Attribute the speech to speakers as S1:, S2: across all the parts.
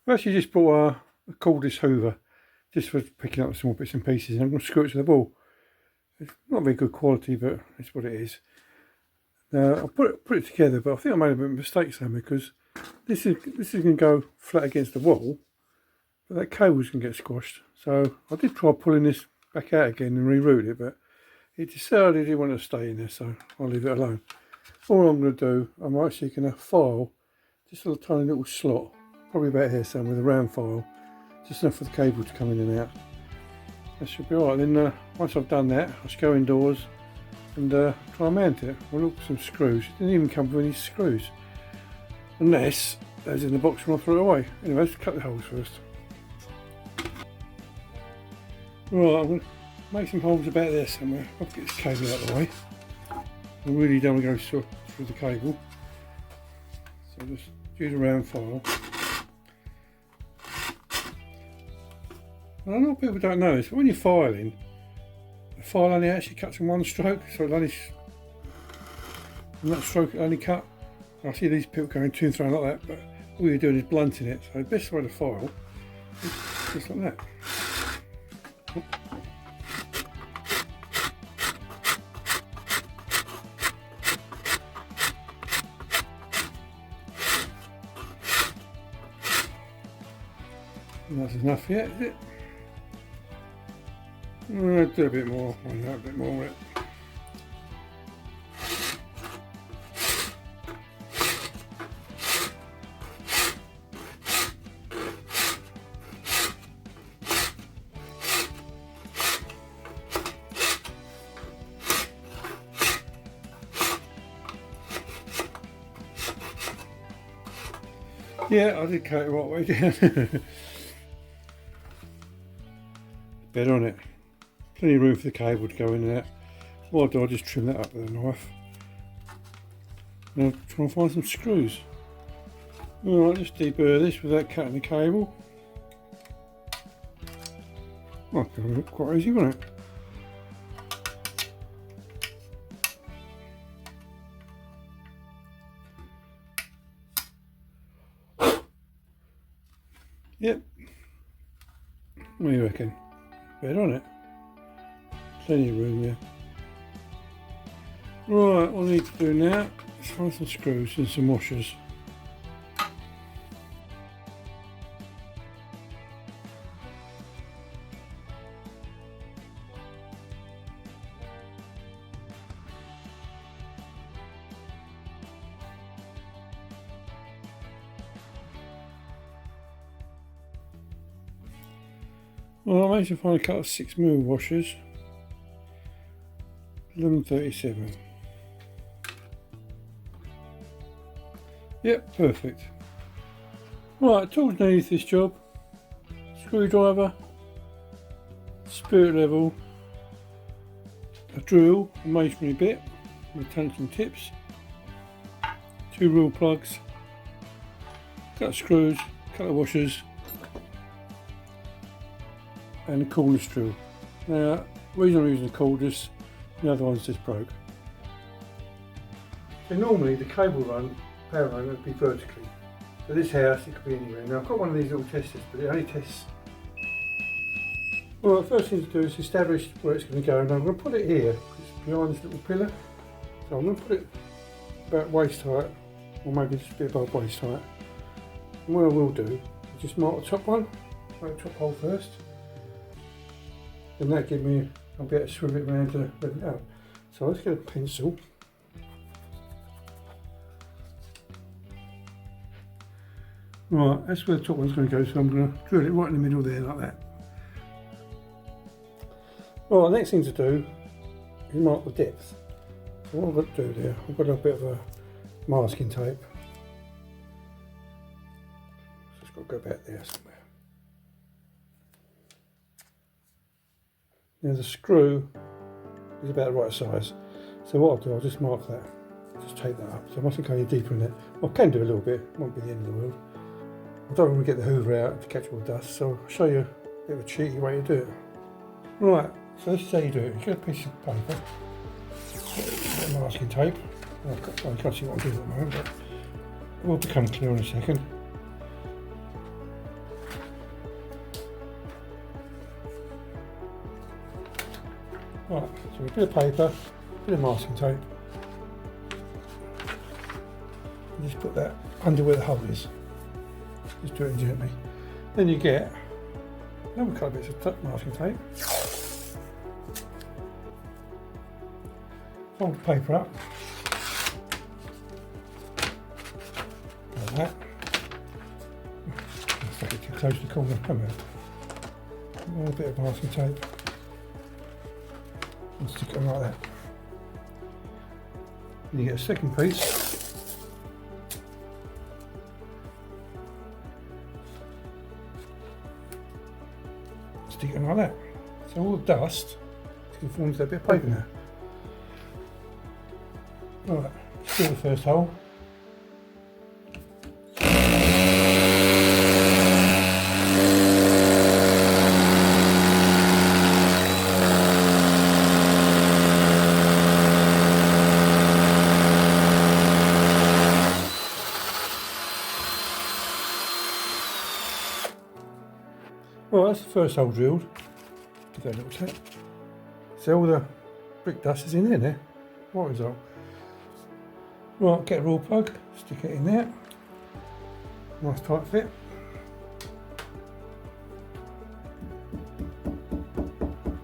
S1: I've actually just bought a cordless hoover just for picking up small bits and pieces, and I'm going to screw it to the wall. It's not very good quality, but it's what it is. Now I'll put it together, but I think I made a bit of a mistake somewhere, because this is going to go flat against the wall, but that cable's going to get squashed. So I did try pulling this back out again and reroute it, but it decided it didn't want to stay in there, so I'll leave it alone. All I'm going to do, I'm actually going to file just a tiny little slot, probably about here somewhere, with a round file, just enough for the cable to come in and out. That should be alright. Then once I've done that, I'll just go indoors and try and mount it. I'll look for some screws. It didn't even come with any screws, unless those in the box when I throw it away. Anyway, let's cut the holes first. Right, I'm going to make some holes about there somewhere. I'll get this cable out of the way. I really don't want to go through the cable, so just use a round file. And I know people don't know this, but when you're filing, the file only actually cuts in one stroke, so it only, in that stroke it only cut. I see these people going to and fro like that, but all you're doing is blunting it. So the best way to file is just like that. And that's enough yet, is it? I'll do a bit more, a bit more with it. Yeah, I did cut it right way down. Bed on it. Plenty of room for the cable to go in and out. What I'll do, I'll just trim that up with a knife. Now try and find some screws. Alright, just deburr this without cutting the cable. Well, that look quite easy, won't it? Yep. What do you reckon? Bed on it. Plenty of room there. Right, what I need to do now is find some screws and some washers. Well, I managed to find a couple of 6mm washers. 1137. Yep, perfect. Right, tools needed for this job: screwdriver, spirit level, a drill, a masonry bit with tungsten tips, 2 rule plugs, a couple of screws, a couple of washers, and a cordless drill. Now, the reason I'm using a cordless, the other one's just broke. So normally the cable run, power run, would be vertically. For this house it could be anywhere. Now I've got one of these little testers, but it only tests. Well, the first thing to do is establish where it's going to go, and I'm going to put it here, it's behind this little pillar. So I'm going to put it about waist height, or maybe just a bit above waist height. And what I will do is just mark the top one, mark the top hole first. And that gives me, I'll be able to swim it around to level it up. So let's get a pencil. Right, that's where the top one's going to go, so I'm going to drill it right in the middle there like that. Well, the next thing to do is mark the depth. So what I've got to do there, I've got a bit of a masking tape. So it's got to go back there somewhere. Now the screw is about the right size, so what I'll do, I'll just mark that, just take that up, so I mustn't go any deeper in it. Well, I can do a little bit, it won't be the end of the world. I don't want to get the hoover out to catch all the dust, so I'll show you a bit of a cheeky way to do it. Right, so this is how you do it. You get a piece of paper, get a masking tape. I can't see what I'm doing at the moment, but it will become clear in a second. Right, so a bit of paper, a bit of masking tape. And just put that under where the hole is. Just do it gently. Then you get another couple of bits of masking tape. Fold the paper up. Like that. Let's take it too close to the corner. Come on. A bit of masking tape. And stick it on like that. And you get a second piece. Stick it on like that. So all the dust can form into that bit of paper now. Alright, screw the first hole. Well, that's the first hole drilled. Give that a little tap. So all the brick dust is in there now. What result? Right, get a raw plug, stick it in there. Nice tight fit.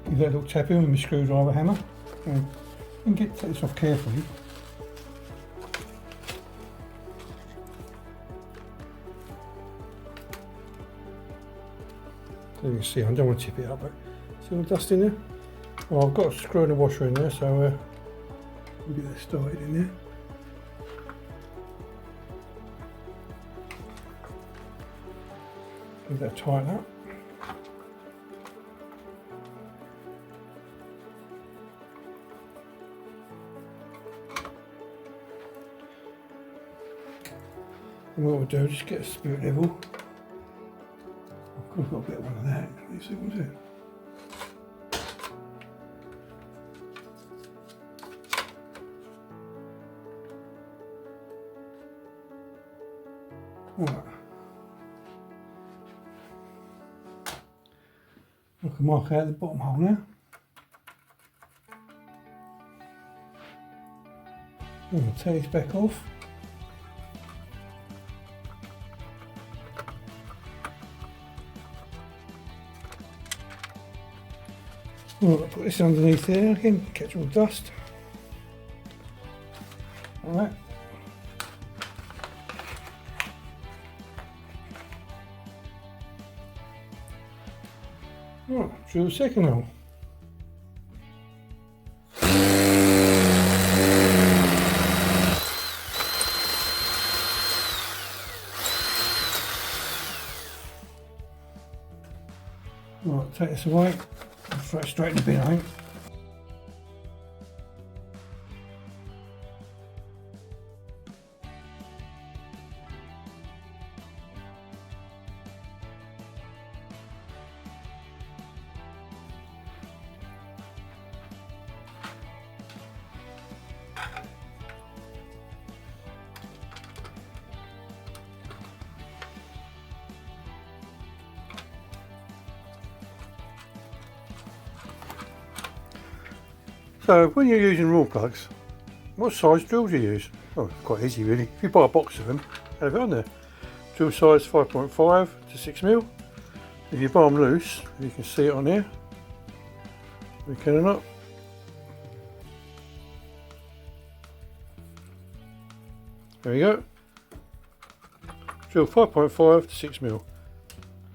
S1: Give that a little tap in with my screwdriver hammer. And take this off carefully. So you can see, I don't want to tip it up, but see all the dust in there? Well, I've got a screw and a washer in there, so we'll get that started in there. Give that a tighten up. And what we'll do is just get a spirit level. I've got a bit of one of that. Can you see what's it? Right. I can mark out the bottom hole now. And I'll take this back off. Right, I'll put this underneath there again, catch all the dust. Alright. Right, drill the second hole. Right, take this away. I'll throw it straight in the bin, I think. So when you're using raw plugs, what size drill do you use? Oh, it's quite easy really. If you buy a box of them, have it on there. Drill size 5.5 to 6mm. If you buy them loose, you can see it on there. We can or not. There we go. Drill 5.5 to 6mm.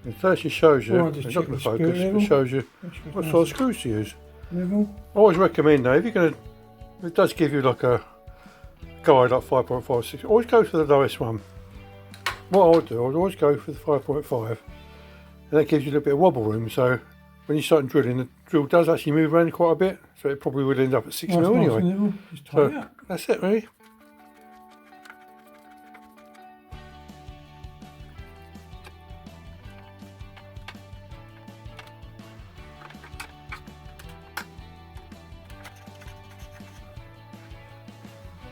S1: It actually shows you, it's not going to focus, it shows you what size screws to use. Level. I always recommend though, if you're going to, it does give you like a guide like 5.5, 6, always go for the lowest one. What I would do, I would always go for the 5.5, and that gives you a little bit of wobble room, so when you start drilling, the drill does actually move around quite a bit, so it probably would end up at 6mm anyway. Just tie it up. That's it really.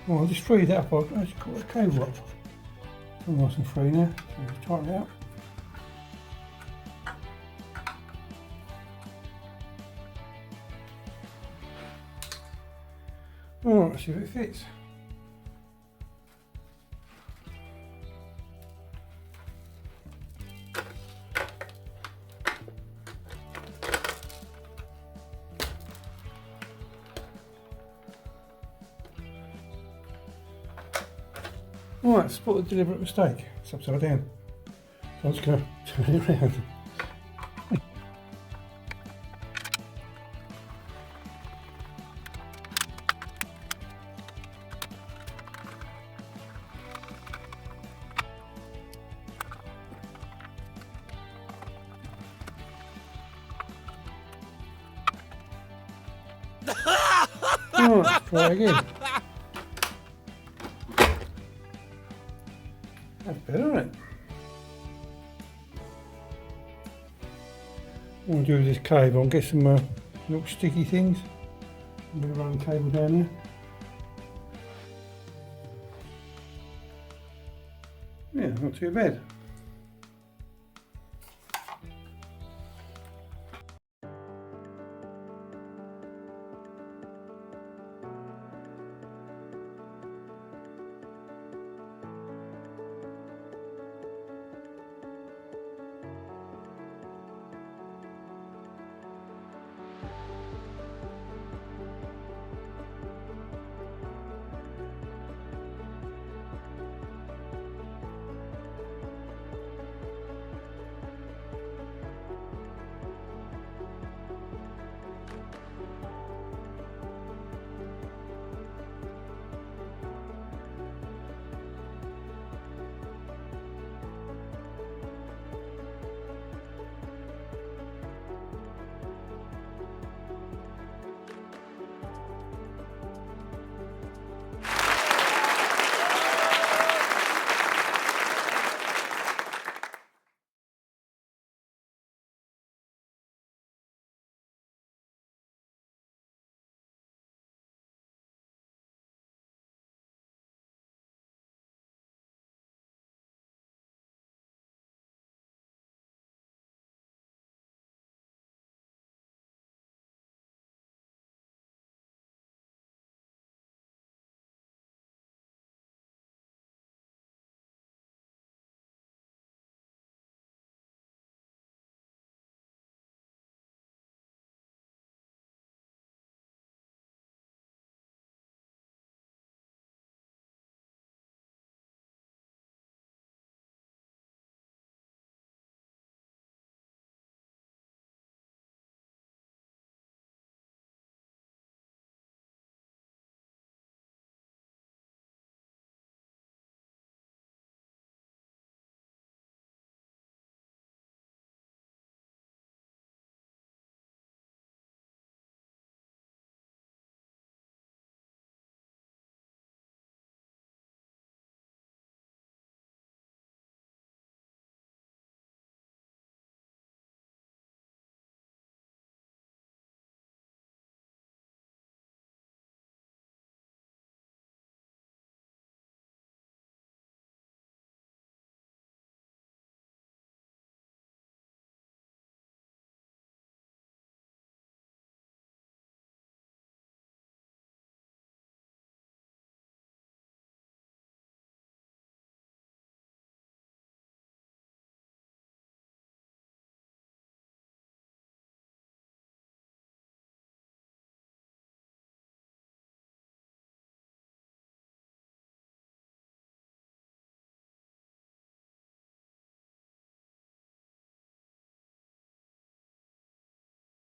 S1: Well, I'll just free that up. I'll just call it a cable up. It's all nice and free now. So just tighten it out. Alright, let's see if it fits. Alright, spot the deliberate mistake. It's upside down. So I'm just going to turn it around. Alright, let's try again. That's better, isn't it? What I'm going to do with this cable, I'll get some little sticky things. I'm going to run the cable down here. Yeah, not too bad.